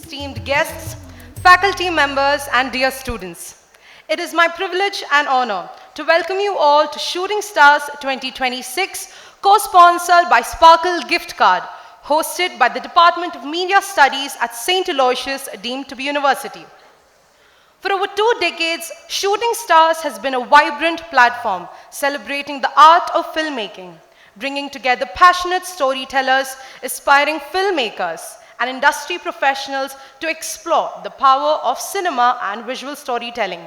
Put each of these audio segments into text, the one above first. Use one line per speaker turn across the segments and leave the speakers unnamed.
esteemed guests, faculty members, and dear students. It is my privilege and honor to welcome you all to Shooting Stars 2026, co-sponsored by Sparkle Gift Card, hosted by the Department of Media Studies at St. Aloysius, deemed to be university. For over 2 decades, Shooting Stars has been a vibrant platform celebrating the art of filmmaking, bringing together passionate storytellers, aspiring filmmakers, and industry professionals to explore the power of cinema and visual storytelling.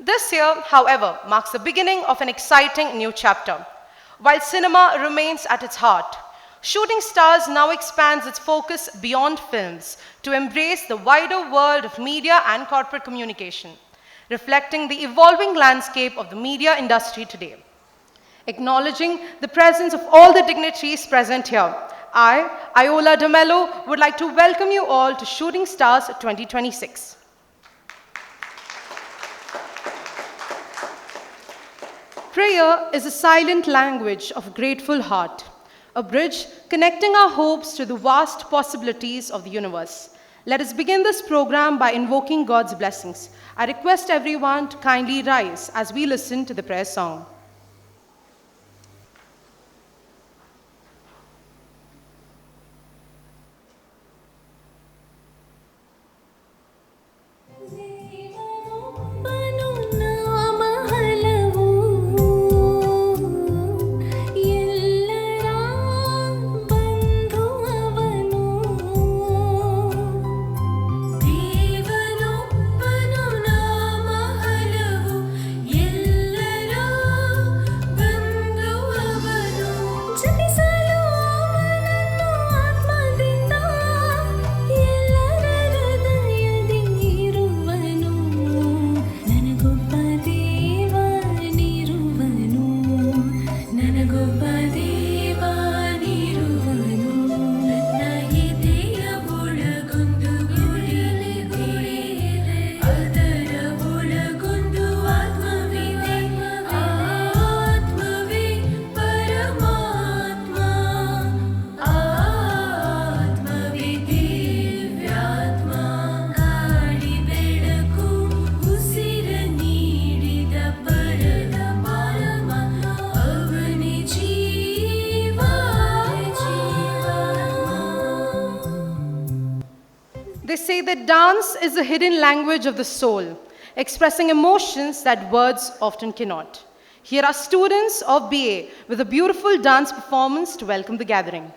This year, however, marks the beginning of an exciting new chapter. While cinema remains at its heart, Shooting Stars now expands its focus beyond films to embrace the wider world of media and corporate communication, reflecting the evolving landscape of the media industry today. Acknowledging the presence of all the dignitaries present here, I, Iola De Mello, would like to welcome you all to Shooting Stars 2026. Prayer is a silent language of grateful heart, a bridge connecting our hopes to the vast possibilities of the universe. Let us begin this program by invoking God's blessings. I request everyone to kindly rise as we listen to the prayer song. They say that dance is a hidden language of the soul, expressing emotions that words often cannot. Here are students of BA with a beautiful dance performance to welcome the gathering.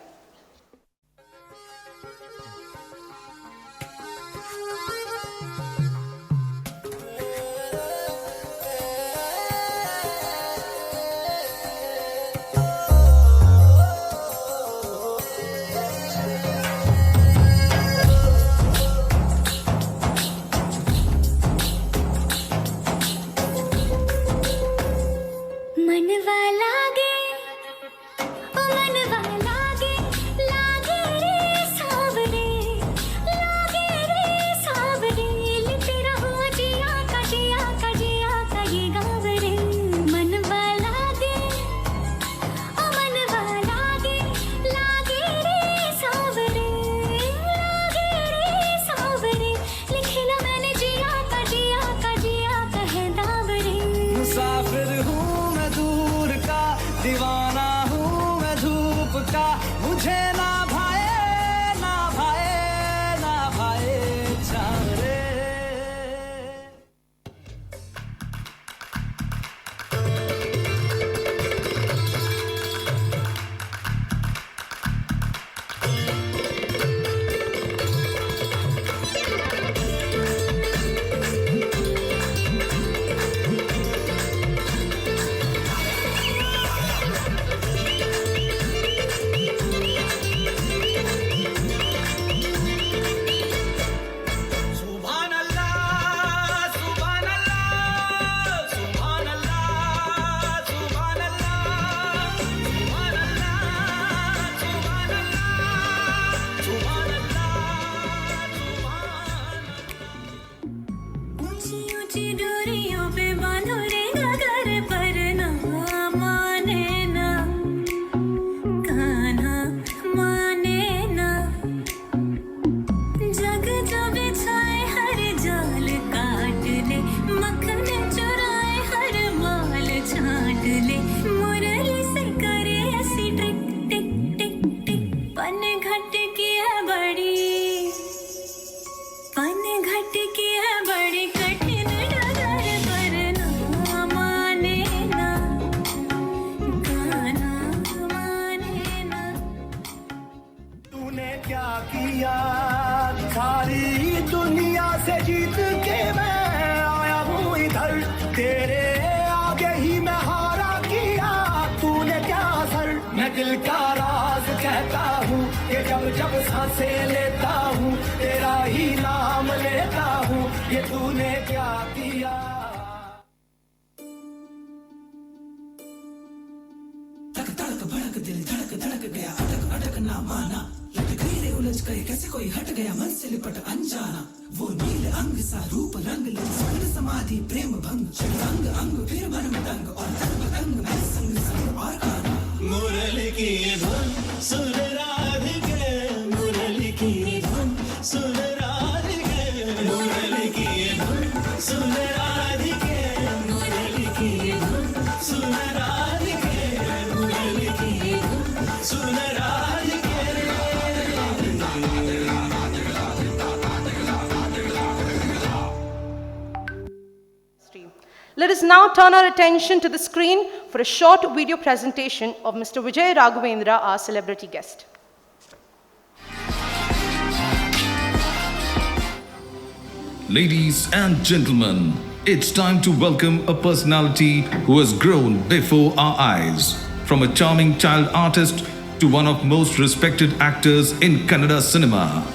मनवा लागे ओ मनवा लागे लागे रे सावरे लिखते रहो जिया का ये गाँव रे मनवा लागे ओ मनवा लागे रे सावरे लिखला मैंने जिया का है दावरे
मुसाफिर हूँ मैं दूर का, दीवाना हूँ मैं धूप का, मुझे ना भाए चाँद रे।
जग
सारी दुनिया से जीत के मैं आया हूँ इधर तेरे आगे ही मैं हारा किया तूने क्या असर मैं दिल का राज कहता हूँ कि जब जब सांसें लेता हूँ तेरा ही नाम लेता हूँ ये तूने क्या किया
तक तड़क भड़क दिल धड़क धड़क गया अटक अटक ना माना लट गई रे उलझ गए कैसे कोई हट गया मन से लिपट अनजाना वो नील अंग सा रूप रंग ले स्वर्ण समाधि प्रेम भंग चढ़ अंग अंग फिर मन में दंग और तंग तंग में संग संग और गाना
मुरली की धुन सुन राधिके मुरली की धुन सुन राधिके मुरली की धुन सुन राधिके मुरली की धुन सुन राधिके मुरली की धुन सुन राधिके
Let us now turn our attention to the screen for a short video presentation of Mr. Vijay Raghavendra, our celebrity guest.
Ladies and gentlemen, it's time to welcome a personality who has grown before our eyes. From a charming child artist to one of most respected actors in Kannada cinema.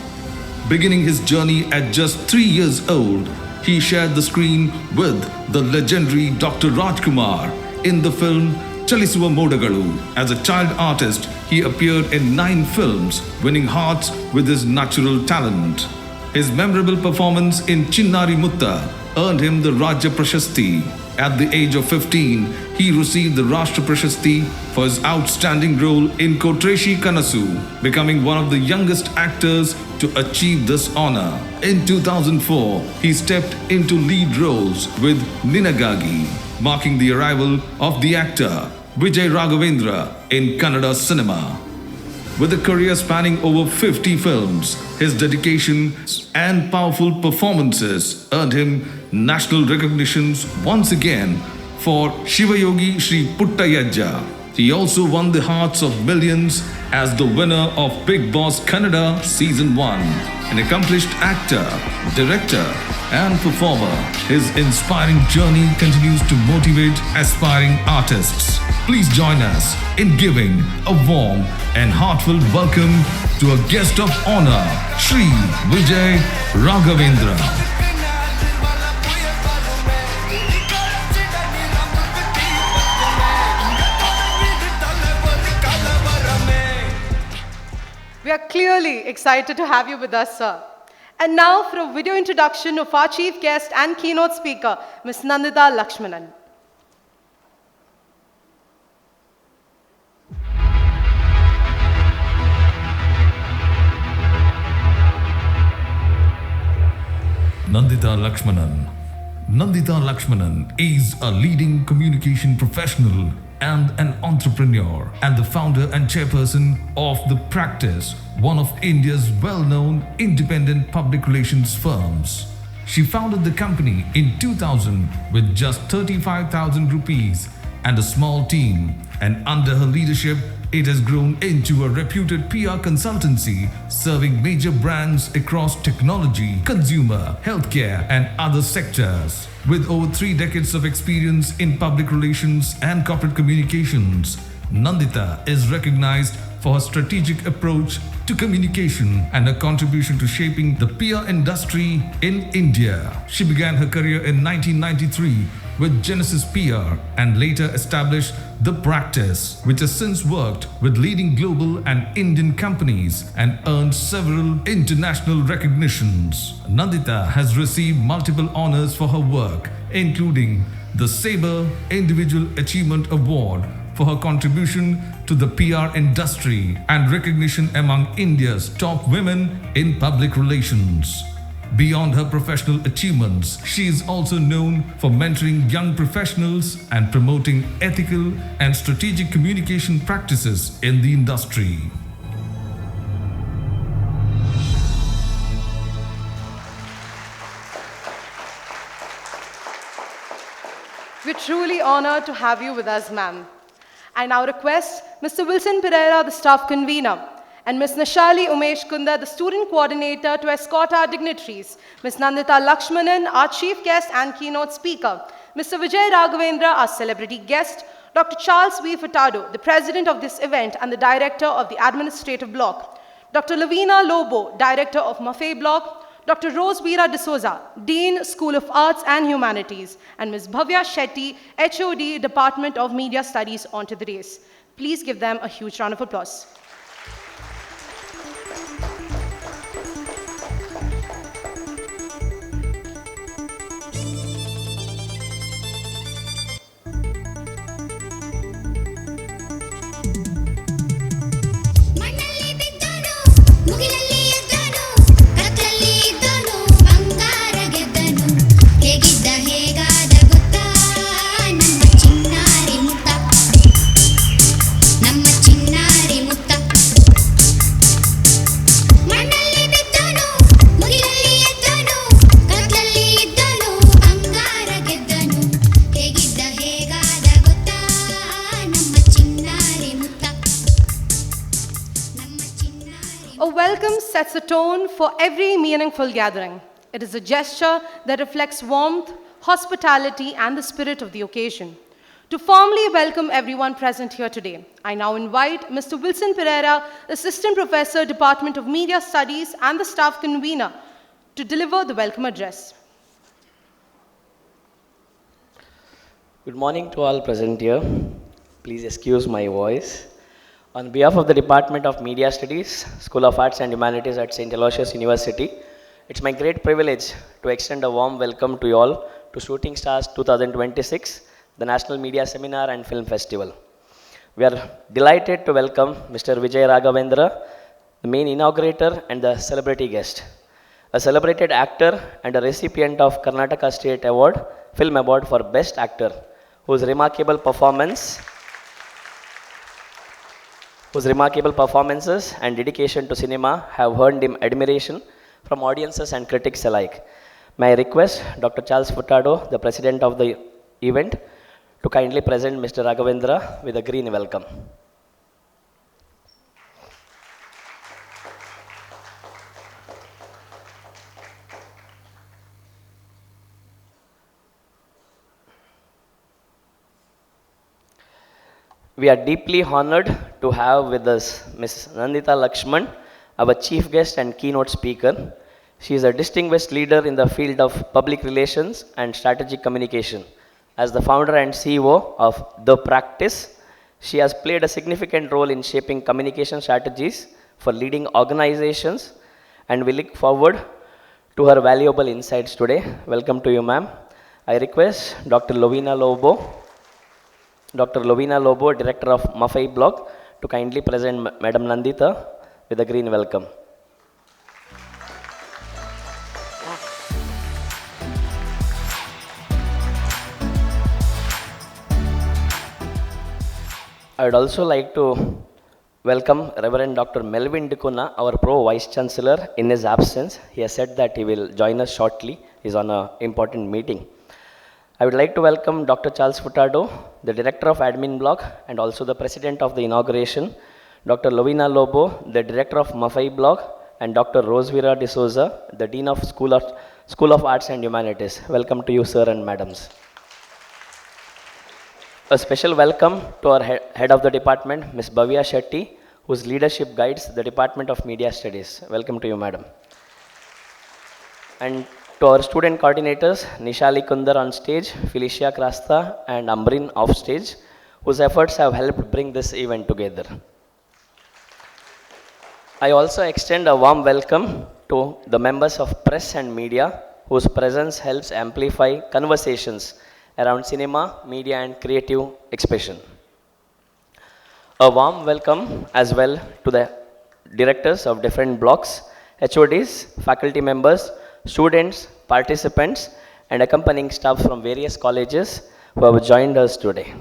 Beginning his journey at just 3 years old, he shared the screen with the legendary Dr. Rajkumar in the film Chalisuva Modagalu. As a child artist, he appeared in 9 films, winning hearts with his natural talent. His memorable performance in Chinnari Mutta earned him the Rajya Prashasti. At the age of 15, he received the Rashtra Prashasti for his outstanding role in Kotreshi Kanasu, becoming one of the youngest actors to achieve this honor. In 2004, he stepped into lead roles with Ninagagi, marking the arrival of the actor Vijay Raghavendra in Kannada cinema. With a career spanning over 50 films, his dedication and powerful performances earned him national recognitions once again for Shivayogi Shri Puttayajja. He also won the hearts of millions as the winner of Big Boss Kannada Season 1. An accomplished actor, director, and performer, his inspiring journey continues to motivate aspiring artists. Please join us in giving a warm and heartfelt welcome to a guest of honor, Shri Vijay Raghavendra.
We are clearly excited to have you with us, sir. And now for a video introduction of our chief guest and keynote speaker, Ms. Nandita Lakshmanan.
Nandita Lakshmanan. Nandita Lakshmanan is a leading communication professional and an entrepreneur and the founder and chairperson of The Practice, one of India's well-known independent public relations firms. She founded the company in 2000 with just 35,000 rupees and a small team, and under her leadership, it has grown into a reputed PR consultancy serving major brands across technology, consumer, healthcare, and other sectors. With over 3 decades of experience in public relations and corporate communications, Nandita is recognized for her strategic approach to communication and her contribution to shaping the PR industry in India. She began her career in 1993 with Genesis PR and later established The Practice, which has since worked with leading global and Indian companies and earned several international recognitions. Nandita has received multiple honors for her work, including the Sabre Individual Achievement Award for her contribution to the PR industry and recognition among India's top women in public relations. Beyond her professional achievements, she is also known for mentoring young professionals and promoting ethical and strategic communication practices in the industry.
We're truly honored to have you with us, ma'am. I now request Mr. Wilson Pereira, the staff convener, and Ms. Nashali Umesh Kunda, the student coordinator, to escort our dignitaries. Ms. Nandita Lakshmanan, our chief guest and keynote speaker. Mr. Vijay Raghavendra, our celebrity guest. Dr. Charles V. Furtado, the president of this event and the director of the administrative block. Dr. Lavina Lobo, director of Maffei block. Dr. Rose Veera D'Souza, Dean, School of Arts and Humanities, and Ms. Bhavya Shetty, HOD, Department of Media Studies, onto the dais. Please give them a huge round of applause.
ಮಣ್ಣಲ್ಲಿ ಬಿದ್ದನು ಮುಗಿಲಲ್ಲಿ ಎದ್ದನು ಕತ್ತಲಲ್ಲಿ ಇದ್ದನು ಬಂಗಾರ ಗೆದ್ದನು ಹೇಗಿದ್ದ ಹೇಗಾದ ಗೊತ್ತಾ ನಮ್ಮ ಚಿನ್ನಾರಿ ಮುತ್ತ ನಮ್ಮ ಚಿನ್ನಾರಿ ಮುತ್ತ ಮಣ್ಣಲ್ಲಿ ಬಿದ್ದನು ಮುಗಿಲಲ್ಲಿ ಎದ್ದನು ಕತ್ತಲಲ್ಲಿ ಇದ್ದನು ಬಂಗಾರ ಗೆದ್ದನು ಹೇಗಿದ್ದ ಹೇಗಾದ ಗೊತ್ತಾ ನಮ್ಮ ಚಿನ್ನಾರಿ ಮುತ್ತ ನಮ್ಮ ಚಿನ್ನಾರಿ
A welcome sets a tone for every meaningful gathering. It is a gesture that reflects warmth, hospitality, and the spirit of the occasion. To formally welcome everyone present here today, I now invite Mr. Wilson Pereira, Assistant Professor, Department of Media Studies, and the staff convener, to deliver the welcome address.
Good morning to all present here. Please excuse my voice. On behalf of the Department of Media Studies, School of Arts and Humanities at St. Aloysius University, it's my great privilege to extend a warm welcome to you all to Shooting Stars 2026, the National Media Seminar and Film Festival. We are delighted to welcome Mr. Vijay Raghavendra, the main inaugurator and the celebrity guest. A celebrated actor and a recipient of Karnataka State Award, Film Award for Best Actor, whose remarkable performances and dedication to cinema have earned him admiration from audiences and critics alike. May I request Dr. Charles Furtado, the president of the event, to kindly present Mr. Raghavendra with a green welcome. We are deeply honored to have with us Ms. Nandita Lakshman, our chief guest and keynote speaker. She is a distinguished leader in the field of public relations and strategic communication. As the founder and CEO of The Practice, she has played a significant role in shaping communication strategies for leading organizations, and we look forward to her valuable insights today. Welcome to you, ma'am. I request Dr. Lovina Lobo, Director of Maffei Blog, to kindly present Madam Nandita with a green welcome. I would also like to welcome Reverend Dr. Melvin Dikuna, our Pro Vice Chancellor, in his absence. He has said that he will join us shortly. He is on an important meeting. I would like to welcome Dr. Charles Furtado, the Director of Admin Block and also the President of the Inauguration, Dr. Lovina Lobo, the Director of Maffei Block, and Dr. Rose Veera D'Souza, the Dean of School of Arts and Humanities. Welcome to you, sir and madams. A special welcome to our head of the department, Ms. Bhavya Shetty, whose leadership guides the Department of Media Studies. Welcome to you, madam. And to our student coordinators, Nishali Kundar on stage, Felicia Krasta and Ambrin off stage, whose efforts have helped bring this event together. I also extend a warm welcome to the members of press and media, whose presence helps amplify conversations around cinema, media and creative expression. A warm welcome as well to the directors of different blocks, HODs, faculty members, students, participants, and accompanying staff from various colleges who have joined us today.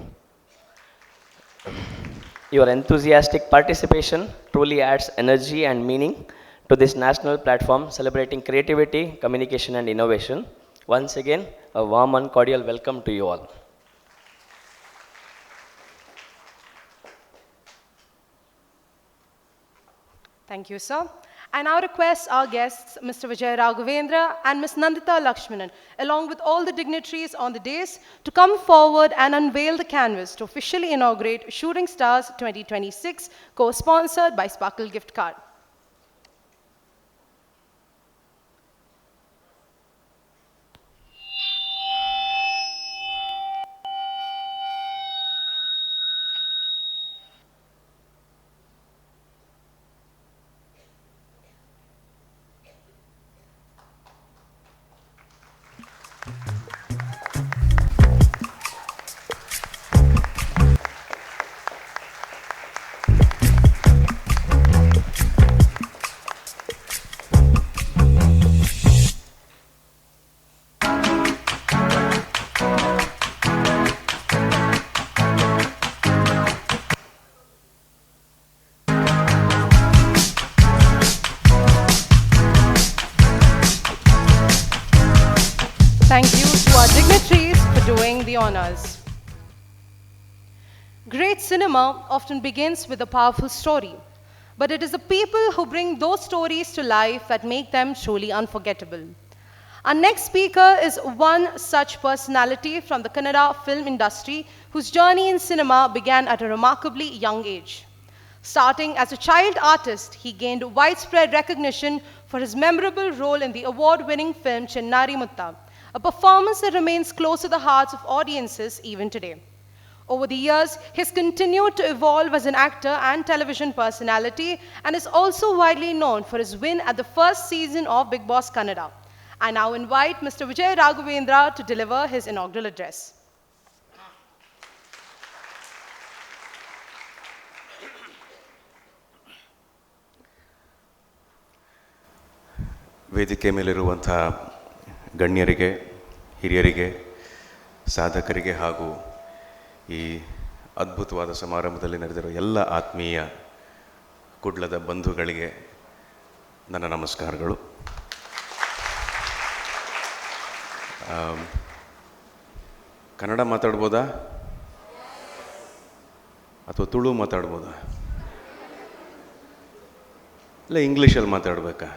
Your enthusiastic participation truly adds energy and meaning to this national platform celebrating creativity, communication, and innovation. Once again, a warm and cordial welcome to you all.
Thank you, sir. I now request our guests, Mr. Vijay Raghavendra and Ms. Nandita Lakshmanan, along with all the dignitaries on the dais, to come forward and unveil the canvas to officially inaugurate Shooting Stars 2026, co-sponsored by Sparkle Gift Card. Thank you to our dignitaries for doing the honors. Great cinema often begins with a powerful story, but it is the people who bring those stories to life that make them truly unforgettable. Our next speaker is one such personality from the Kannada film industry whose journey in cinema began at a remarkably young age. Starting as a child artist, he gained widespread recognition for his memorable role in the award-winning film Chennari Mutta, a performance that remains close to the hearts of audiences even today. Over the years, he has continued to evolve as an actor and television personality and is also widely known for his win at the first season of Big Boss Kannada. I now invite Mr. Vijay Raghavendra to deliver his inaugural address.
ವೇದಿಕೆ ಮೇಲಿರುವಂಥ ಗಣ್ಯರಿಗೆ, ಹಿರಿಯರಿಗೆ, ಸಾಧಕರಿಗೆ ಹಾಗೂ ಈ ಅದ್ಭುತವಾದ ಸಮಾರಂಭದಲ್ಲಿ ನಡೆದಿರೋ ಎಲ್ಲ ಆತ್ಮೀಯ ಕುಡ್ಲದ ಬಂಧುಗಳಿಗೆ ನನ್ನ ನಮಸ್ಕಾರಗಳು. ಕನ್ನಡ ಮಾತಾಡ್ಬೋದಾ ಅಥವಾ ತುಳು ಮಾತಾಡ್ಬೋದಾ? ಇಲ್ಲ ಇಂಗ್ಲೀಷಲ್ಲಿ ಮಾತಾಡಬೇಕಾ?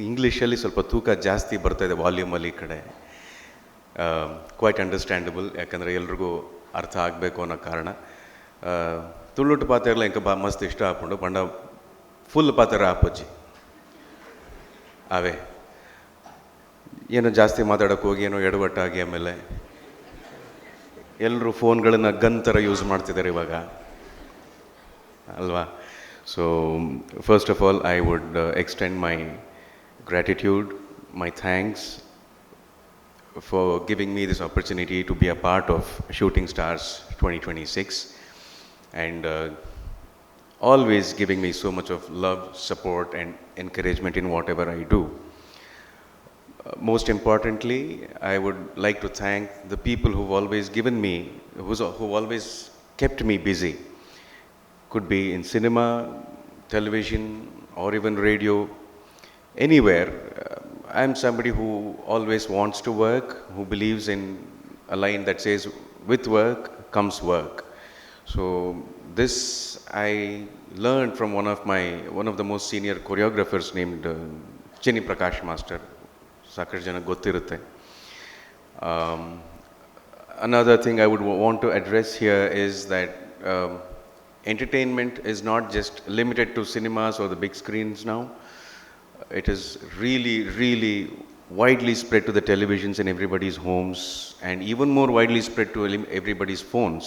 ಇಂಗ್ಲೀಷಲ್ಲಿ ಸ್ವಲ್ಪ ತೂಕ ಜಾಸ್ತಿ ಬರ್ತಾಯಿದೆ ವಾಲ್ಯೂಮಲ್ಲಿ ಈ ಕಡೆ. ಕ್ವೈಟ್ ಅಂಡರ್ಸ್ಟ್ಯಾಂಡಬಲ್, ಯಾಕಂದರೆ ಎಲ್ರಿಗೂ ಅರ್ಥ ಆಗಬೇಕು ಅನ್ನೋ ಕಾರಣ. ತುಳುಟ್ಟು ಪಾತೆಲ್ಲ ಇಂಕ ಮಸ್ತ್ ಇಷ್ಟ ಹಾಕ್ಕೊಂಡು ಪಂಡ ಫುಲ್ ಪಾತ್ರ ಹಾಪಜ್ಜಿ ಅವೇ ಏನೋ ಜಾಸ್ತಿ ಮಾತಾಡೋಕ್ಕೆ ಹೋಗಿ ಏನೋ ಎಡವಟ್ಟಾಗಿ ಆಮೇಲೆ ಎಲ್ಲರೂ ಫೋನ್ಗಳನ್ನು ಗನ್ ಥರ ಯೂಸ್ ಮಾಡ್ತಿದ್ದಾರೆ ಇವಾಗ ಅಲ್ವಾ. So first of all I would extend my gratitude, my thanks for giving me this opportunity to be a part of Shooting Stars 2026 and always giving me so much of love, support and encouragement in whatever I do. Most importantly, I would like to thank the people who've always given me, who've always kept me busy. Could be in cinema, television or even radio. Anywhere, I'm somebody who always wants to work, who believes in a line that says, with work comes work. So this I learned from one of the most senior choreographers named Chini Prakash Master. Sakar jana gottirutte. Another thing I would want to address here is that entertainment is not just limited to cinemas or the big screens now. It is really, really widely spread to the televisions in everybody's homes and even more widely spread to everybody's phones.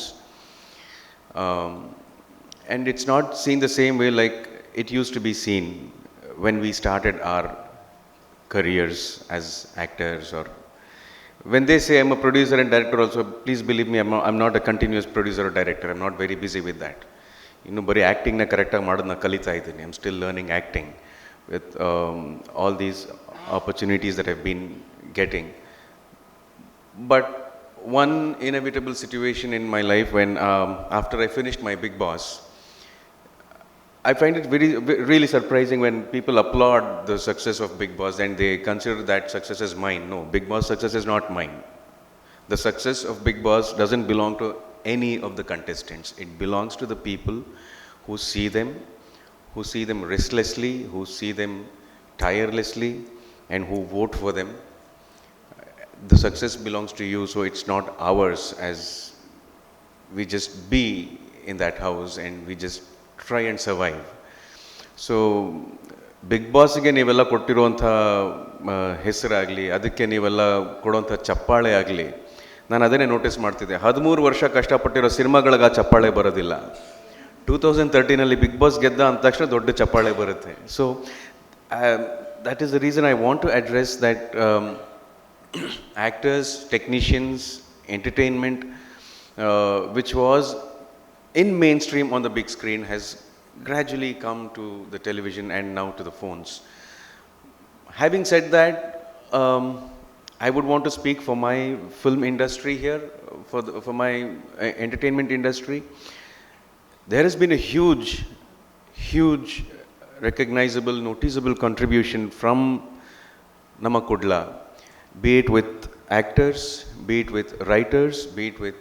And it's not seen the same way like it used to be seen when we started our careers as actors, or when they say I'm a producer and director also, please believe me, I'm not a continuous producer or director. I'm not very busy with that. Bari acting na correct ಆಗಿ ಮಾಡೋದನ್ನ ಕಲಿತಾ ಇದ್ದೀನಿ. I'm still learning acting with all these opportunities that I've been getting. But one inevitable situation in my life when after I finished my Big Boss, I find it really surprising when people applaud the success of Big Boss and they consider that success as mine. No, Big Boss success is not mine. The success of Big Boss doesn't belong to any of the contestants. It belongs to the people who see them, who see them restlessly, who see them tirelessly, and who vote for them. The success belongs to you, so it's not ours, as we just be in that house and we just try and survive. So big ಬಾಸ್ಗೆ ನೀವೆಲ್ಲ ಕೊಟ್ಟಿರುವಂಥ ಹೆಸರಾಗಲಿ, ಅದಕ್ಕೆ ನೀವೆಲ್ಲ ಕೊಡುವಂಥ ಚಪ್ಪಾಳೆ ಆಗಲಿ, ನಾನು ಅದನ್ನೇ ನೋಟಿಸ್ ಮಾಡ್ತಿದ್ದೆ. 13 ವರ್ಷ ಕಷ್ಟಪಟ್ಟಿರೋ ಸಿನಿಮಾಗಳಿಗೆ ಆ ಚಪ್ಪಾಳೆ ಬರೋದಿಲ್ಲ. 2013 ಬಿಗ್ ಬಾಸ್ ಗೆದ್ದ ಅಂದ ತಕ್ಷಣ ದೊಡ್ಡ ಚಪ್ಪಾಳೆ ಬರುತ್ತೆ. So that is the reason I want to address that actors, technicians, entertainment, which was in mainstream on the big screen, has gradually come to the television and now to the phones. Having said that, I would want to speak for my film industry here, for my entertainment industry. There has been a huge recognizable, noticeable contribution from Namakudla, be it with actors, be it with writers, be it with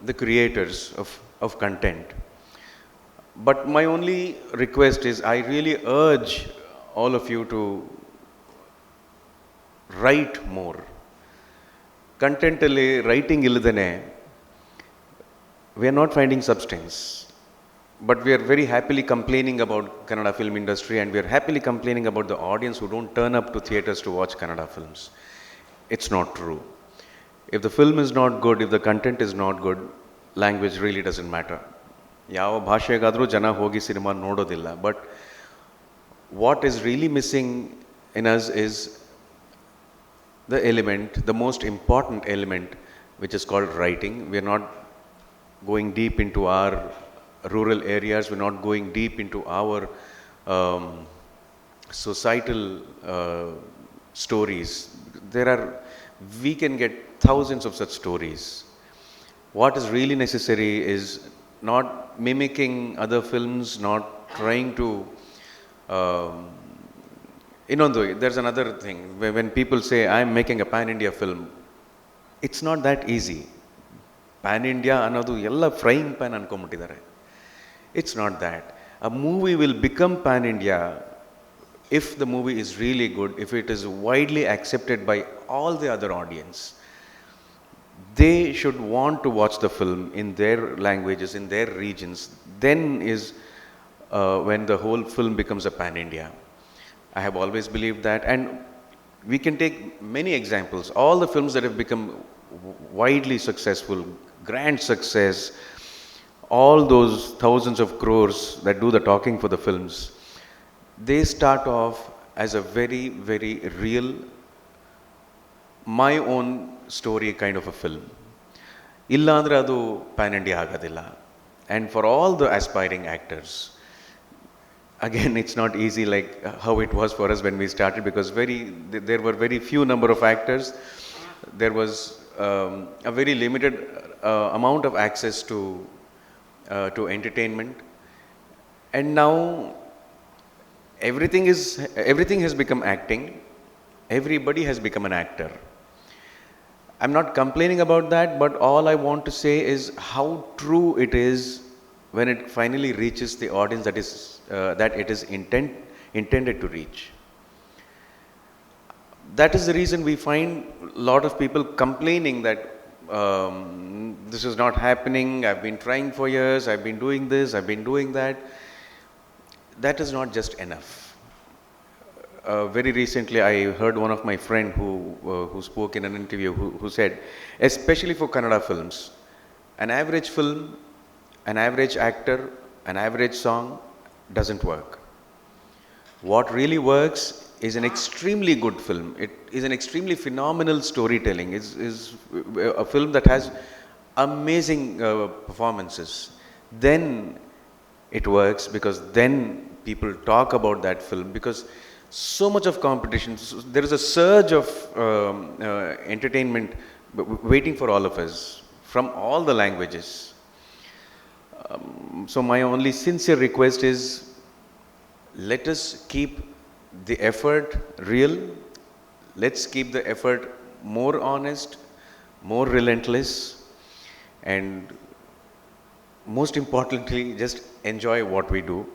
the creators of content. But my only request is, I really urge all of you to write more. Content alli writing illadane, we are not finding substance. But we are very happily complaining about Kannada film industry, and we are happily complaining about the audience who don't turn up to theatres to watch Kannada films. It's not true. If the film is not good, if the content is not good, language really doesn't matter. ಯಾವ ಭಾಷೆಗಾದರೂ ಜನ ಹೋಗಿ cinema ನೋಡೋದಿಲ್ಲ. But what is really missing in us is the element, the most important element, which is called writing. We are not going deep into our rural areas, we're not going deep into our societal stories. We can get thousands of such stories. What is really necessary is not mimicking other films, not trying to there's another thing. When people say, I'm making a pan-India film, it's not that easy. Pan-India ಅನ್ನೋದು ಎಲ್ಲ frying pan ಅನ್ಕೊಂಬಿಟ್ಟಿದ್ದಾರೆ. It's not that. A movie will become pan-India if the movie is really good, if it is widely accepted by all the other audience. They should want to watch the film in their languages, in their regions. Then is when the whole film becomes a pan-India. I have always believed that, and we can take many examples. All the films that have become widely successful, grand success, all those thousands of crores that do the talking for the films, they start off as a very, very real, my own story kind of a film. Illa andre adu pan India agadilla. And for all the aspiring actors, again, it's not easy like how it was for us when we started, because there were very few number of actors. There was a very limited amount of access to entertainment, and now everything has become acting. Everybody has become an actor. I'm not complaining about that, but all I want to say is how true it is when it finally reaches the audience that it is intended to reach. That is the reason we find a lot of people complaining that this is not happening, I've been trying for years, I've been doing this, I've been doing that. That is not just enough. Very recently I heard one of my friend who spoke in an interview who said, especially for Kannada films, an average film, an average actor, an average song doesn't work. What really works is an extremely good film. It is an extremely phenomenal storytelling. It's a film that has amazing performances. Then it works, because then people talk about that film, because so much of competition, there is a surge of entertainment waiting for all of us from all the languages. So my only sincere request is, let us keep the effort real. Let's keep the effort more honest, more relentless, and most importantly, just enjoy what we do.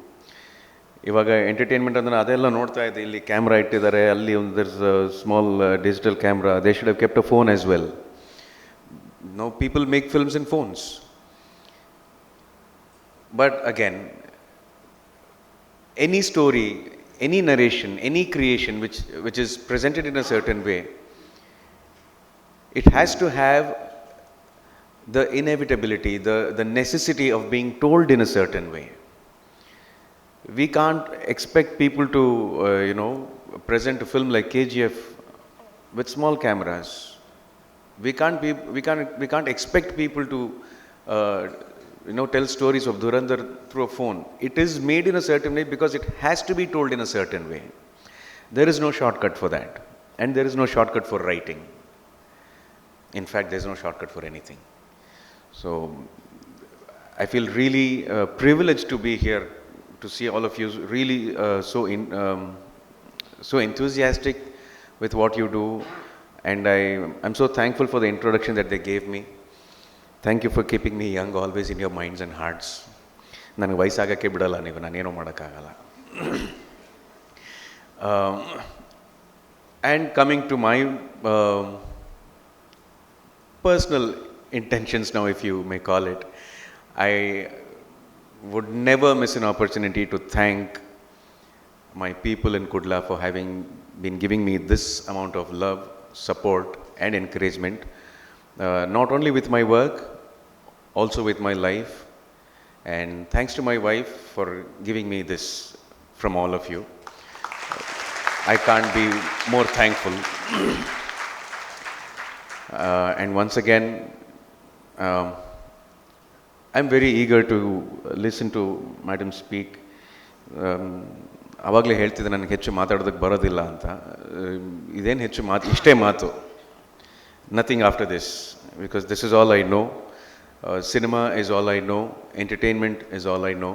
ಇವಾಗ entertainment ಅಂದರೆ ಅದೆಲ್ಲ ನೋಡ್ತಾ ಇದ್ದೆ, ಇಲ್ಲಿ camera ಇಟ್ಟಿದ್ದಾರೆ, ಅಲ್ಲಿ ಒಂದು ದರ್ಸ್ small digital camera, they should have kept a phone as well. Now people make films in phones. But again, any story, any narration, any creation which is presented in a certain way, it has to have the inevitability, the necessity of being told in a certain way. We can't expect people to, present a film like KGF with small cameras. We can't expect people to, tell stories of Dhurandhar through a phone. It is made in a certain way because it has to be told in a certain way. There is no shortcut for that. And there is no shortcut for writing. In fact, there is no shortcut for anything. So, I feel really privileged to be here, to see all of you really so enthusiastic with what you do. And I'm so thankful for the introduction that they gave me. Thank you for keeping me young always in your minds and hearts. ನನಗೆ ವಯಸ್ಸಾಗಕ್ಕೆ ಬಿಡಲ್ಲ ನೀವು, ನಾನೇನೂ ಮಾಡೋಕ್ಕಾಗಲ್ಲ. And coming to my personal intentions now, if you may call it, I would never miss an opportunity to thank my people in Kudla for having been giving me this amount of love, support and encouragement. Not only with my work, also with my life. And thanks to my wife for giving me this from all of you. I can't be more thankful. And once again, I'm very eager to listen to Madam speak. ಆವಾಗಲೇ ಹೇಳ್ತಿದ್ದೆ ನನಗೆ ಹೆಚ್ಚು ಮಾತಾಡೋದಕ್ಕೆ ಬರೋದಿಲ್ಲ ಅಂತ. ಇದೇನು ಹೆಚ್ಚು ಮಾತು, ಇಷ್ಟೇ ಮಾತು. Nothing after this, because this is all I know. Cinema is all I know. Entertainment is all I know.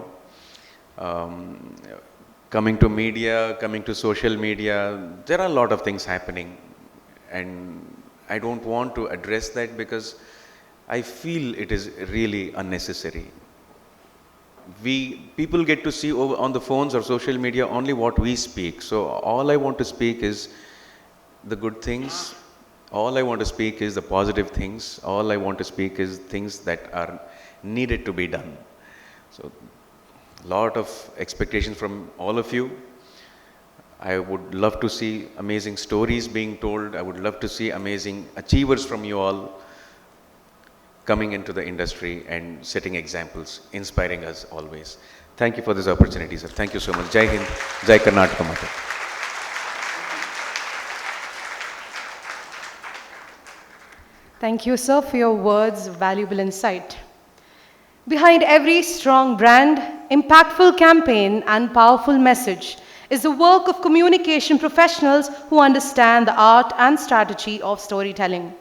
Coming to media, coming to social media, there are a lot of things happening. And I don't want to address that because I feel it is really unnecessary. People get to see over on the phones or social media only what we speak. So all I want to speak is the good things. All I want to speak is the positive things. All I want to speak is things that are needed to be done. So, lot of expectations from all of you. I would love to see amazing stories being told. I would love to see amazing achievers from you all coming into the industry and setting examples, inspiring us always. Thank you for this opportunity, sir. Thank you so much. Jai Hind, Jai Karnataka Mata.
Thank you, sir, for your words of valuable insight. Behind every strong brand, impactful campaign, and powerful message is the work of communication professionals who understand the art and strategy of storytelling.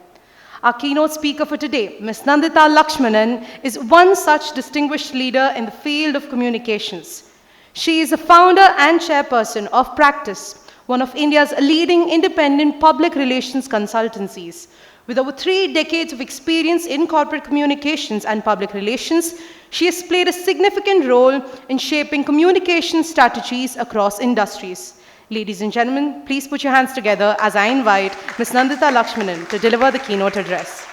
Our keynote speaker for today, Ms. Nandita Lakshmanan, is one such distinguished leader in the field of communications. She is a founder and chairperson of Practice, one of India's leading independent public relations consultancies. With over 3 decades of experience in corporate communications and public relations, she has played a significant role in shaping communication strategies across industries. Ladies and gentlemen, please put your hands together as I invite Ms. Nandita Lakshmanan to deliver the keynote address.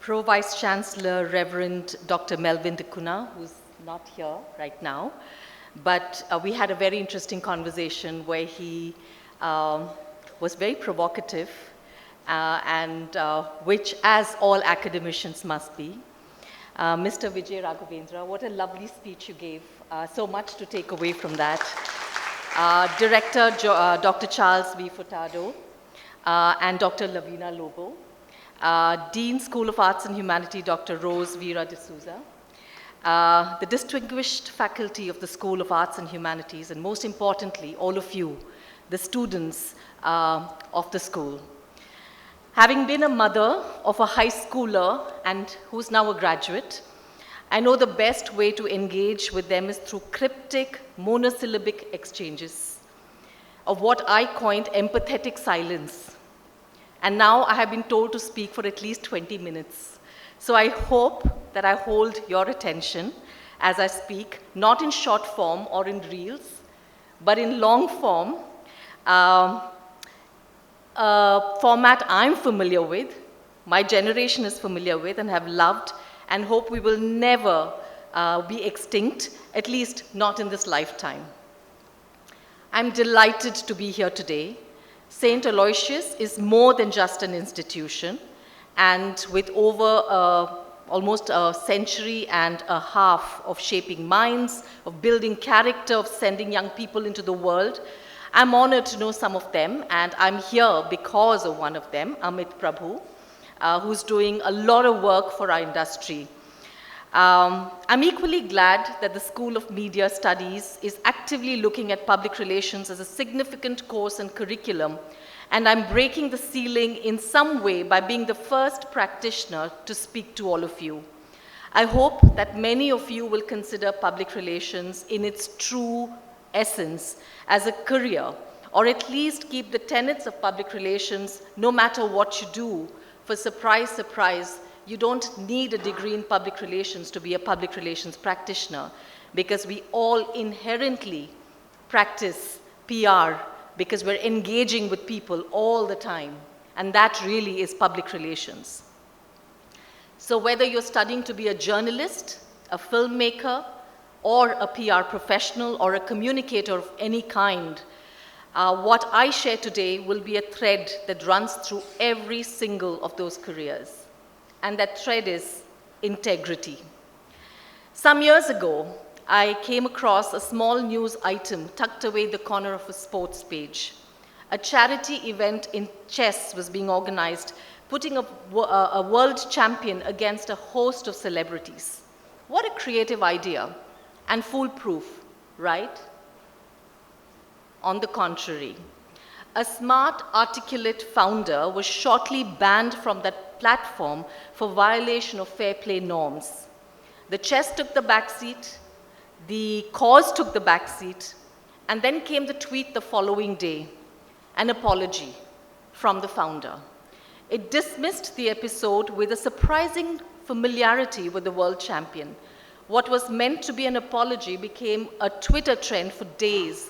Pro Vice Chancellor Reverend Dr. Melvin Dikuna, who's not here right now, but we had a very interesting conversation where he was very provocative and which, as all academicians must be. Mr. Vijay Raghavendra, what a lovely speech you gave. So much to take away from that. Director Dr. Charles V. Furtado and Dr. Lavina Lobo. Dean School of Arts and Humanity, Dr. Rose Vera D'Souza, the distinguished faculty of the School of Arts and Humanities, and most importantly, all of you, the students of the school. Having been a mother of a high schooler and who's now a graduate, I know the best way to engage with them is through cryptic, monosyllabic exchanges. of what I coined empathetic silence. And now I have been told to speak for at least 20 minutes. So I hope that I hold your attention as I speak, not in short form or in reels, but in long form, a format I'm familiar with, my generation is familiar with and have loved, and hope we will never be extinct, at least not in this lifetime. I'm delighted to be here today. St. Aloysius is more than just an institution, and with over almost a century and a half of shaping minds, of building character, of sending young people into the world, I'm honored to know some of them, and I'm here because of one of them, Amit Prabhu, who's doing a lot of work for our industry. I'm equally glad that the School of Media Studies is actively looking at public relations as a significant course and curriculum, and I'm breaking the ceiling in some way by being the first practitioner to speak to all of you. I hope that many of you will consider public relations in its true essence as a career, or at least keep the tenets of public relations no matter what you do. For surprise, surprise, you don't need a degree in public relations to be a public relations practitioner, because we all inherently practice PR because we're engaging with people all the time, and that really is public relations. So whether you're studying to be a journalist, a filmmaker, or a PR professional, or a communicator of any kind, what I share today will be a thread that runs through every single of those careers. And that thread is integrity. Some years ago, I came across a small news item tucked away in the corner of a sports page. A charity event in chess was being organized, putting a world champion against a host of celebrities. What a creative idea, and foolproof, right? On the contrary, a smart, articulate founder was shortly banned from that platform for violation of fair play norms. The chess took the backseat, the cause took the backseat, and then came the tweet the following day, an apology from the founder. It dismissed the episode with a surprising familiarity with the world champion. What was meant to be an apology became a Twitter trend for days,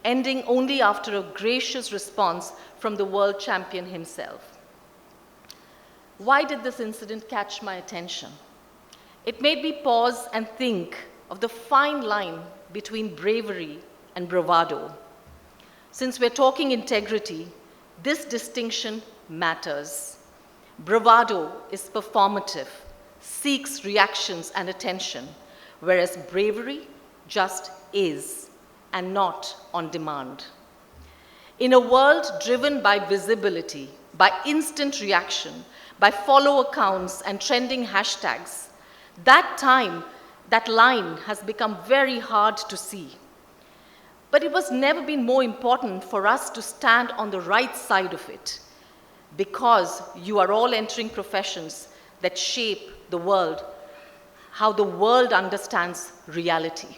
ending only after a gracious response from the world champion himself. Why did this incident catch my attention? It made me pause and think of the fine line between bravery and bravado. Since we're talking integrity, this distinction matters. Bravado is performative, seeks reactions and attention, whereas bravery just is, and not on demand. In a world driven by visibility, by instant reaction, by follow accounts and trending hashtags, that line has become very hard to see. But it was never been more important for us to stand on the right side of it, because you are all entering professions that shape the world, how the world understands reality.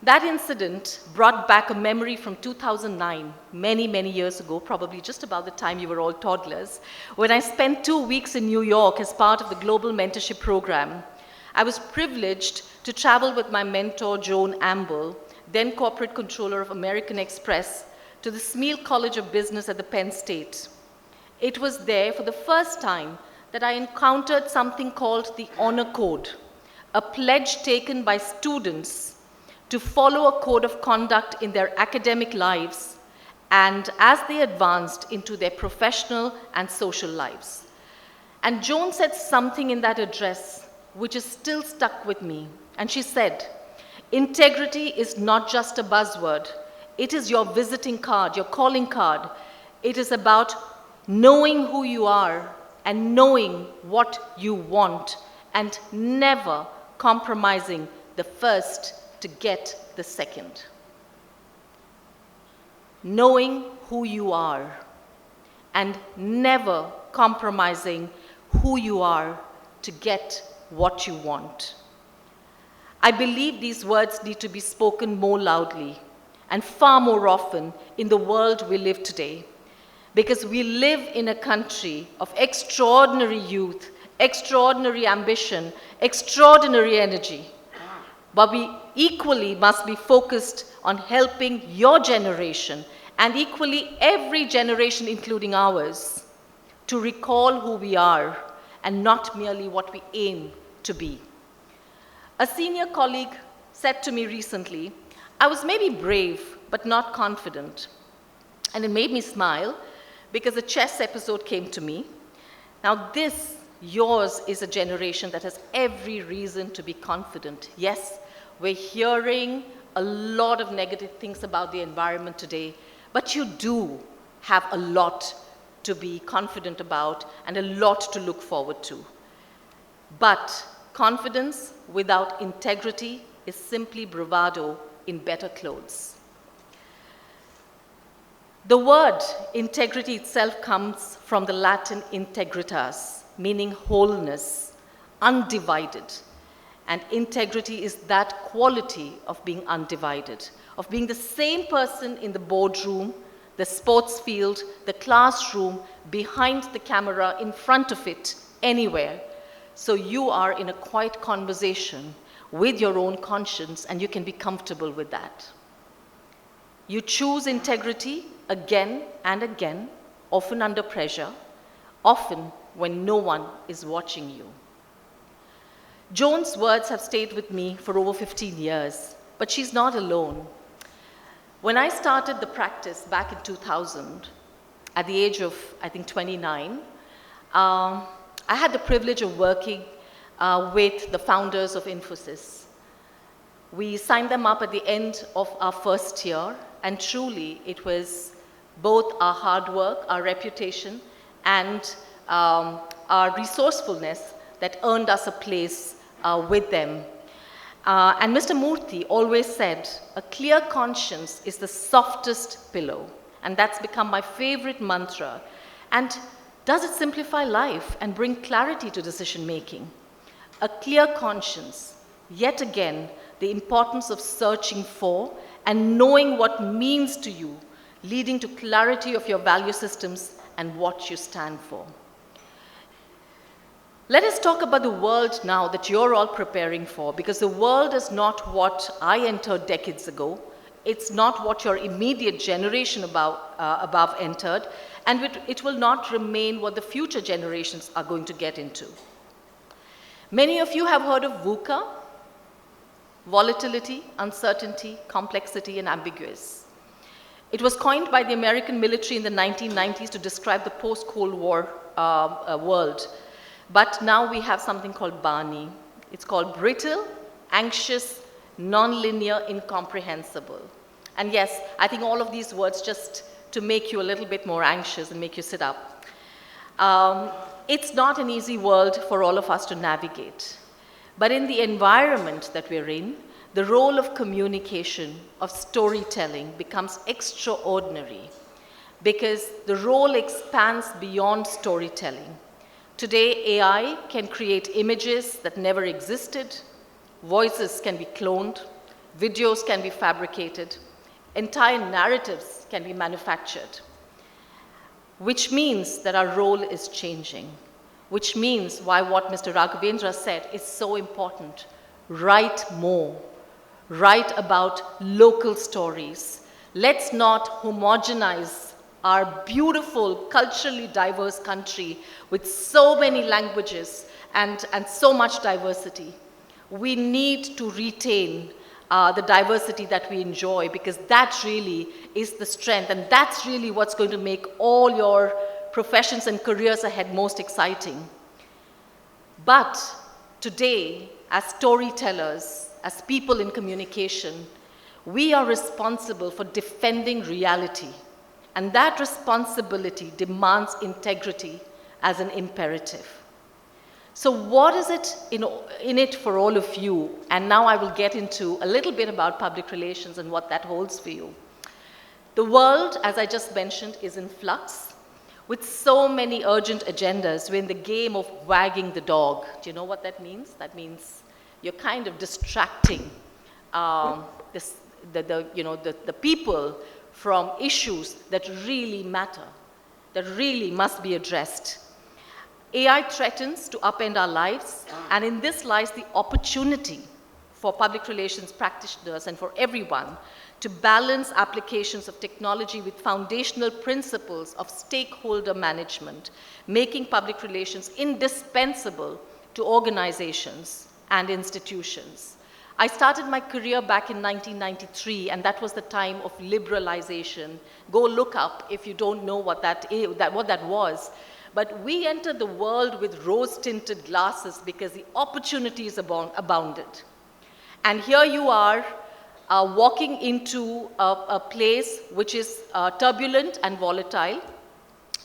That incident brought back a memory from 2009, many, many years ago, probably just about the time you were all toddlers, when I spent 2 weeks in New York as part of the Global Mentorship Program. I was privileged to travel with my mentor, Joan Amble, then corporate controller of American Express, to the Smeal College of Business at the Penn State. It was there for the first time that I encountered something called the Honor Code, a pledge taken by students to follow a code of conduct in their academic lives and as they advanced into their professional and social lives. And Joan said something in that address which is still stuck with me. And she said, integrity is not just a buzzword. It is your visiting card, your calling card. It is about knowing who you are and knowing what you want and never compromising the first to get the second. Knowing who you are and never compromising who you are to get what you want. I believe these words need to be spoken more loudly, and far more often in the world we live today. Because we live in a country of extraordinary youth, extraordinary ambition, extraordinary energy. But we equally must be focused on helping your generation, and equally every generation, including ours, to recall who we are and not merely what we aim to be. A senior colleague said to me recently, I was maybe brave, but not confident. And it made me smile because a chess episode came to me. Now this, yours, is a generation that has every reason to be confident. Yes, we're hearing a lot of negative things about the environment today, but you do have a lot to be confident about and a lot to look forward to. But confidence without integrity is simply bravado in better clothes. The word integrity itself comes from the Latin integritas, meaning wholeness, undivided. And integrity is that quality of being undivided, of being the same person in the boardroom, the sports field, the classroom, behind the camera, in front of it, anywhere. So you are in a quiet conversation with your own conscience, and you can be comfortable with that. You choose integrity again and again, often under pressure, often when no one is watching you. Joan's words have stayed with me for over 15 years, but she's not alone. When I started the practice back in 2000, at the age of, I think, 29, I had the privilege of working with the founders of Infosys. We signed them up at the end of our first year, and truly it was both our hard work, our reputation, and our resourcefulness that earned us a place with them. And Mr. Murthy always said, a clear conscience is the softest pillow. And that's become my favorite mantra. And does it simplify life and bring clarity to decision making? A clear conscience, yet again, the importance of searching for and knowing what means to you, leading to clarity of your value systems and what you stand for. Let us talk about the world now that you're all preparing for, because the world is not what I entered decades ago. It's not what your immediate generation above entered, and it will not remain what the future generations are going to get into. Many of you have heard of VUCA, volatility, uncertainty, complexity, and ambiguous. It was coined by the American military in the 1990s to describe the post-Cold War world. But now we have something called BANI. It's called brittle, anxious, non-linear, incomprehensible. And yes, I think all of these words just to make you a little bit more anxious and make you sit up. It's not an easy world for all of us to navigate. But in the environment that we're in, the role of communication, of storytelling becomes extraordinary because the role expands beyond storytelling. Today, AI can create images that never existed, voices can be cloned, videos can be fabricated, entire narratives can be manufactured, which means that our role is changing, which means why what Mr. Raghavendra said is so important. Write more. Write about local stories. Let's not homogenize our beautiful, culturally diverse country with so many languages and so much diversity. We need to retain the diversity that we enjoy, because that really is the strength, and that's really what's going to make all your professions and careers ahead most exciting. But today, as storytellers, as people in communication, we are responsible for defending reality. And that responsibility demands integrity as an imperative. So what is it in it for all of you? And now I will get into a little bit about public relations and what that holds for you. The world, as I just mentioned, is in flux. With so many urgent agendas, we're in the game of wagging the dog. Do you know what that means? That means you're kind of distracting the people from issues that really matter, that really must be addressed. AI threatens to upend our lives, and in this lies the opportunity for public relations practitioners and for everyone to balance applications of technology with foundational principles of stakeholder management, making public relations indispensable to organizations and institutions. I started my career back in 1993, and that was the time of liberalization. Go look up if you don't know what that was. But we entered the world with rose-tinted glasses because the opportunities abounded. And here you are, walking into a place which is turbulent and volatile.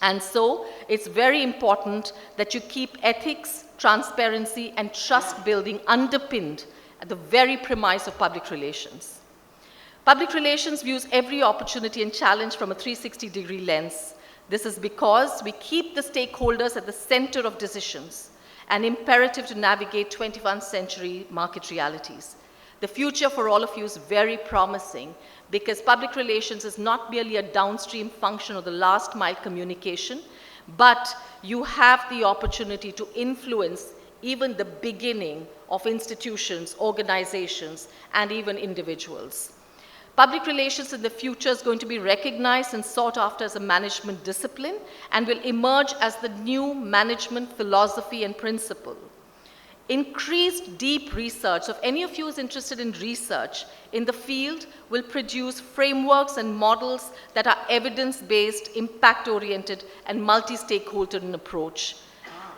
And so it's very important that you keep ethics, transparency, and trust building underpinned at the very premise of public relations. Public relations views every opportunity and challenge from a 360-degree lens. This is because we keep the stakeholders at the center of decisions, an imperative to navigate 21st century market realities. The future for all of you is very promising because public relations is not merely a downstream function of the last mile communication, but you have the opportunity to influence even the beginning of institutions, organizations, and even individuals. Public relations in the future is going to be recognized and sought after as a management discipline and will emerge as the new management philosophy and principle. Increased deep research, so if any of you is interested in research in the field, will produce frameworks and models that are evidence-based, impact-oriented, and multi-stakeholder in approach.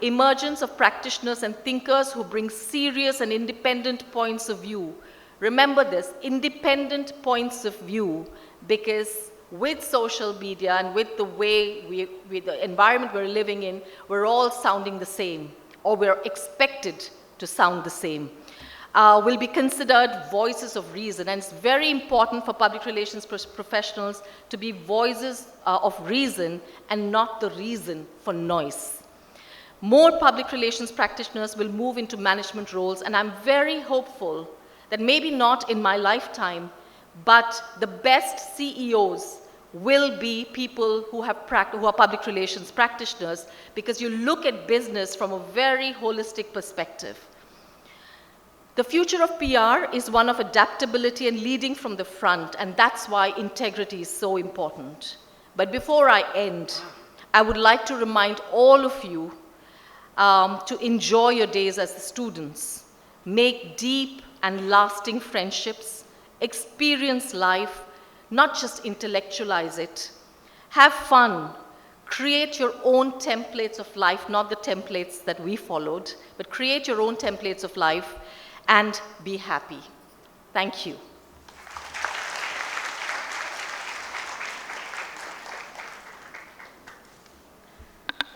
Emergence of practitioners and thinkers who bring serious and independent points of view. Remember this, independent points of view, because with social media and with the way with the environment we're living in, we're all sounding the same, or we're expected to sound the same. Will be considered voices of reason, and it's very important for public relations professionals to be voices of reason and not the reason for noise. More public relations practitioners will move into management roles, and I'm very hopeful that maybe not in my lifetime, but the best CEOs will be people who are public relations practitioners, because you look at business from a very holistic perspective. The future of PR is one of adaptability and leading from the front, and that's why integrity is so important. But before I end, I would like to remind all of you to enjoy your days as students, make deep and lasting friendships, experience life, not just intellectualize it. Have fun, create your own templates of life, not the templates that we followed, but create your own templates of life and be happy. Thank you.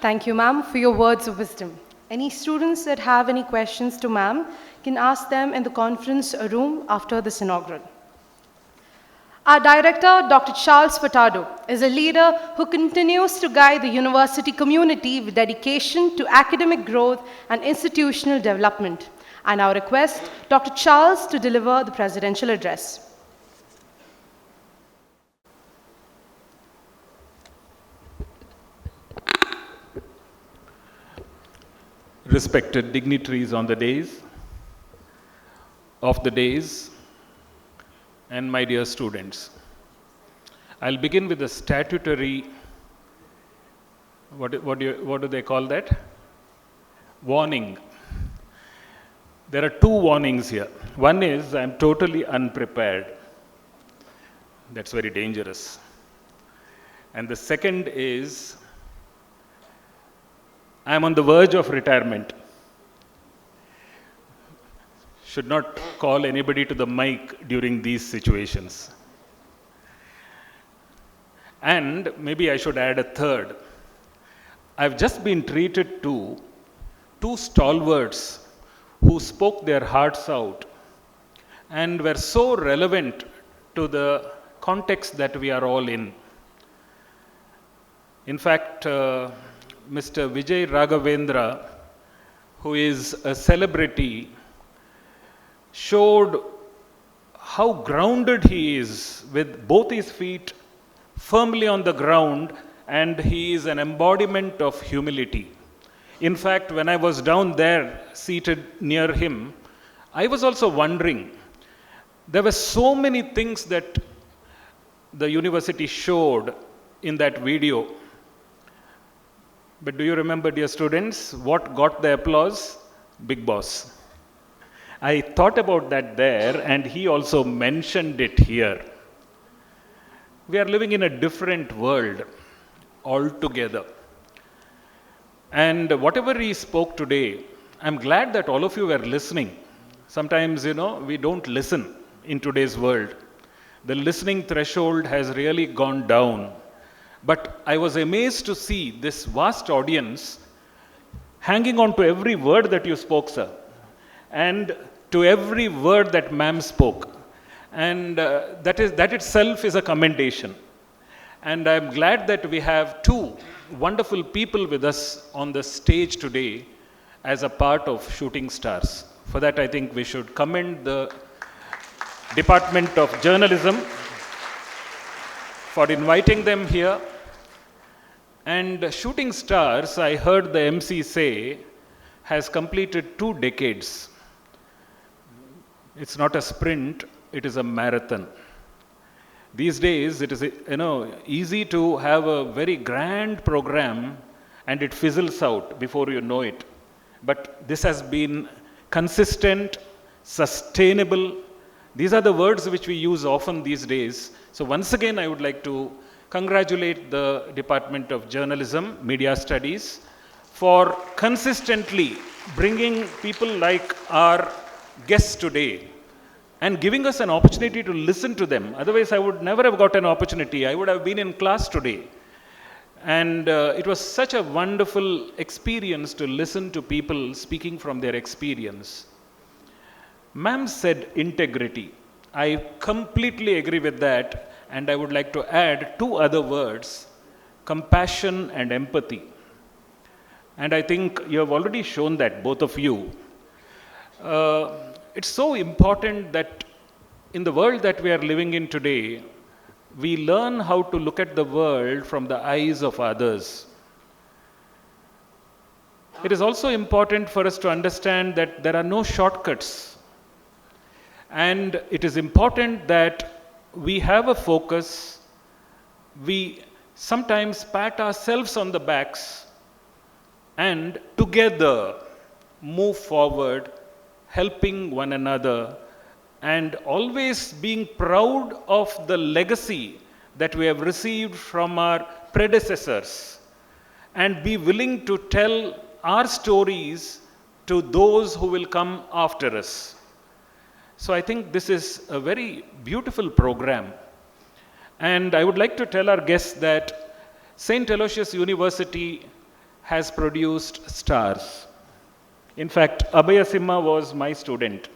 Thank you, ma'am, for your words of wisdom. Any students that have any questions to ma'am can ask them in the conference room after this inaugural. Our director, Dr. Charles Furtado, is a leader who continues to guide the university community with dedication to academic growth and institutional development. I now request Dr. Charles to deliver the presidential address.
Respected dignitaries on the days, and my dear students. I'll begin with the statutory, what do they call that? Warning. There are two warnings here. One is I'm totally unprepared. That's very dangerous. And the second is I'm on the verge of retirement. Should not call anybody to the mic during these situations. And maybe I should add a third. I've just been treated to two stalwarts who spoke their hearts out and were so relevant to the context that we are all in. In fact, Mr. Vijay Raghavendra, who is a celebrity, showed how grounded he is with both his feet firmly on the ground, and he is an embodiment of humility. In fact, when I was down there seated near him, I was also wondering, there were so many things that the university showed in that video. But do you remember, dear students, what got the applause? Big Boss. I thought about that there, and he also mentioned it here. We are living in a different world altogether. And whatever he spoke today, I'm glad that all of you were listening. Sometimes, we don't listen in today's world. The listening threshold has really gone down. But I was amazed to see this vast audience hanging on to every word that you spoke, sir, and to every word that ma'am spoke. And that itself is a commendation. And I'm glad that we have two wonderful people with us on the stage today as a part of Shooting Stars. For that, I think we should commend the Department of Journalism for inviting them here. And Shooting Stars, I heard the MC say, has completed 2 decades. It's not a sprint, it is a marathon. These days, it is easy to have a very grand program and it fizzles out before you know it. But this has been consistent, sustainable. These are the words which we use often these days. So once again, I would like to congratulate the Department of Journalism, Media Studies, for consistently bringing people like our guests today and giving us an opportunity to listen to them. Otherwise, I would never have got an opportunity. I would have been in class today. And it was such a wonderful experience to listen to people speaking from their experience. Ma'am said integrity. I completely agree with that. And I would like to add 2 other words, compassion and empathy. And I think you have already shown that, both of you. It's so important that in the world that we are living in today, we learn how to look at the world from the eyes of others. It is also important for us to understand that there are no shortcuts. And it is important that we have a focus. We sometimes pat ourselves on the backs and together move forward, helping one another, and always being proud of the legacy that we have received from our predecessors, and be willing to tell our stories to those who will come after us. So I think this is a very beautiful program. And I would like to tell our guests that St. Aloysius University has produced stars. In fact, Abhaya Simha was my student,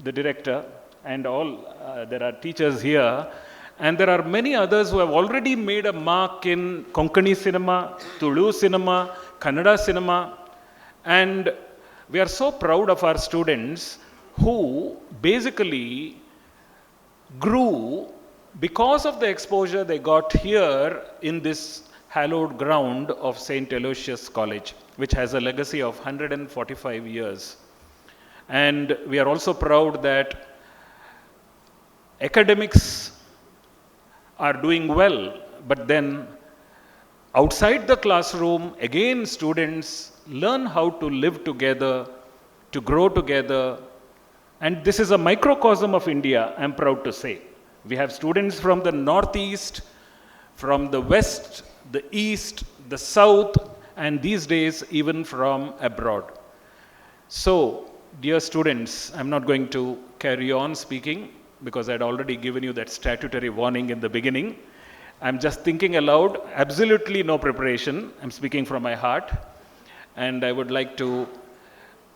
the director, and there are teachers here. And there are many others who have already made a mark in Konkani cinema, Tulu cinema, Kannada cinema. And we are so proud of our students who basically grew because of the exposure they got here in this hallowed ground of St. Aloysius College, which has a legacy of 145 years. And we are also proud that academics are doing well, but then outside the classroom, again, students learn how to live together, to grow together. And this is a microcosm of India, I'm proud to say. We have students from the northeast, from the west, the east, the south, and these days even from abroad. So, dear students, I'm not going to carry on speaking because I'd already given you that statutory warning in the beginning. I'm just thinking aloud, absolutely no preparation. I'm speaking from my heart. And I would like to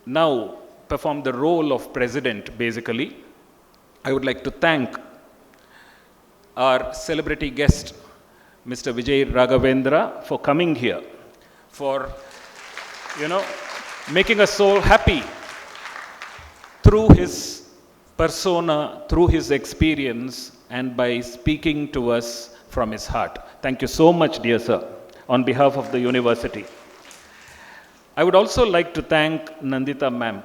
now perform the role of president, basically. I would like to thank our celebrity guest, Mr. Vijay Raghavendra, for coming here, for, making us so happy through his persona through his experience and by speaking to us from his heart. Thank you so much, dear sir, on behalf of the university. I would also like to thank Nandita ma'am.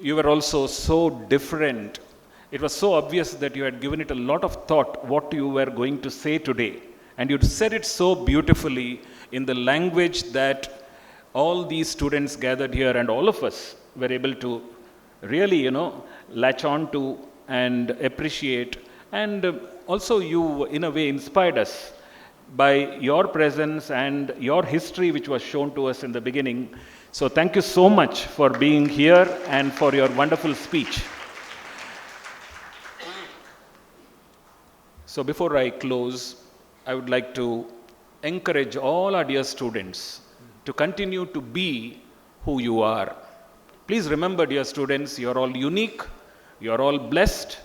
You were also so different. It was so obvious that you had given it a lot of thought what you were going to say today. And you said it so beautifully in the language that all these students gathered here and all of us were able to really, latch on to and appreciate. And also you, in a way, inspired us by your presence and your history, which was shown to us in the beginning. So thank you so much for being here and for your wonderful speech. So before I close, I would like to encourage all our dear students to continue to be who you are. Please remember, dear students, you are all unique, you are all blessed,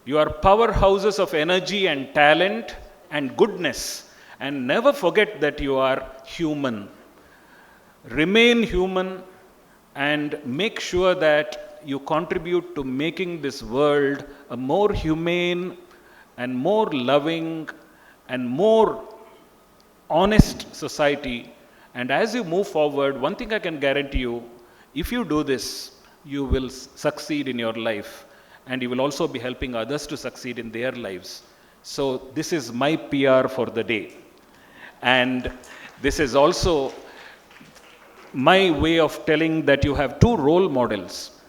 you are powerhouses of energy and talent and goodness, and never forget that you are human. Remain human and make sure that you contribute to making this world a more humane and more loving and more honest society. And as you move forward, one thing I can guarantee you, if you do this, you will succeed in your life, and you will also be helping others to succeed in their lives. So this is my PR for the day. And this is also my way of telling that you have two role models.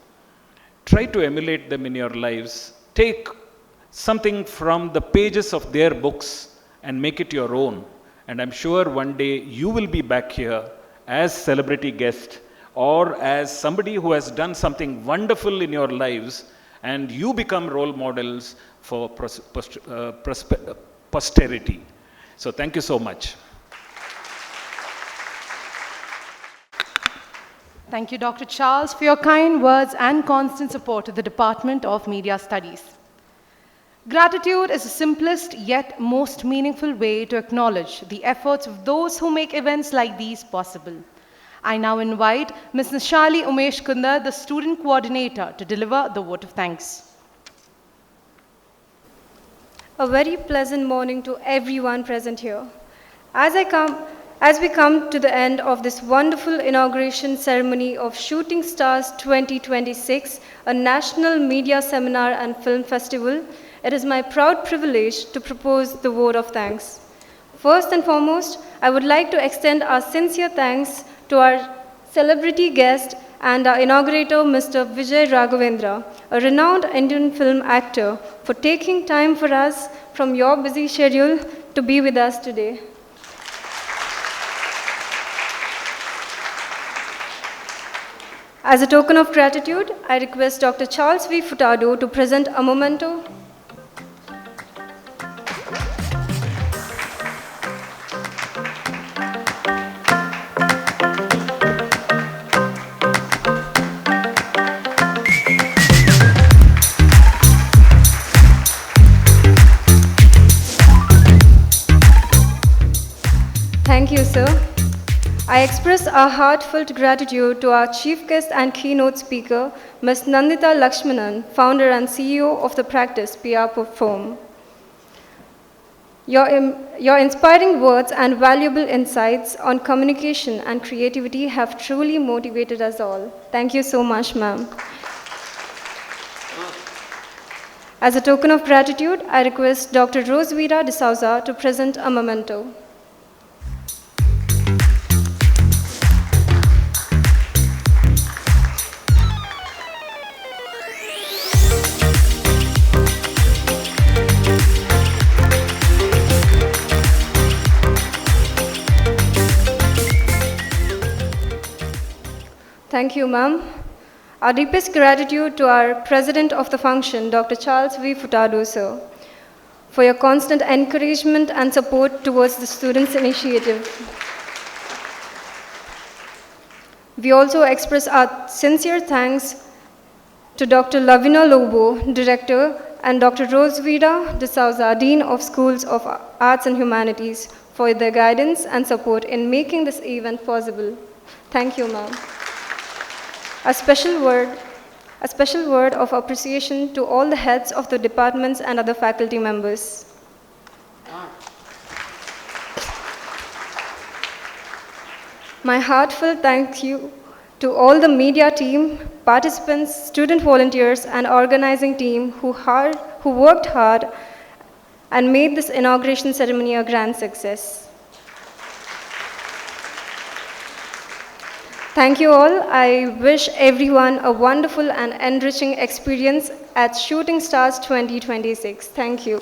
Try to emulate them in your lives. Take something from the pages of their books and make it your own. And I'm sure one day you will be back here as celebrity guest or as somebody who has done something wonderful in your lives, and you become role models for posterity. So thank you so much.
Thank you, Dr. Charles, for your kind words and constant support to the Department of Media Studies. Gratitude is the simplest yet most meaningful way to acknowledge the efforts of those who make events like these possible. I now invite Ms. Nishali Umesh Kundar, the student coordinator, to deliver the vote of thanks.
A very pleasant morning to everyone present here. As we come to the end of this wonderful inauguration ceremony of Shooting Stars 2026, a national media seminar and film festival, it is my proud privilege to propose the vote of thanks. First and foremost, I would like to extend our sincere thanks to our celebrity guest and our inaugurator, Mr. Vijay Raghavendra, a renowned Indian film actor, for taking time for us from your busy schedule to be with us today. As a token of gratitude, I request Dr. Charles V. Furtado to present a memento. Thank you, sir. I express our heartfelt gratitude to our chief guest and keynote speaker, Ms. Nandita Lakshmanan, founder and CEO of the practice PR Perform. Your inspiring words and valuable insights on communication and creativity have truly motivated us all. Thank you so much, ma'am. As a token of gratitude, I request Dr. Rosevita de Souza to present a memento. Thank you, ma'am. Our deepest gratitude to our president of the function, Dr. Charles V. Furtado, sir, for your constant encouragement and support towards the students' initiative. We also express our sincere thanks to Dr. Lavina Lobo, Director, and Dr. Rosevita de Souza, Dean of Schools of Arts and Humanities, for their guidance and support in making this event possible. Thank you, ma'am. A A special word of appreciation to all the heads of the departments and other faculty members. My heartfelt thank you to all the media team, participants, student volunteers, and organizing team who worked hard and made this inauguration ceremony a grand success. Thank you all. I wish everyone a wonderful and enriching experience at Shooting Stars 2026. Thank you.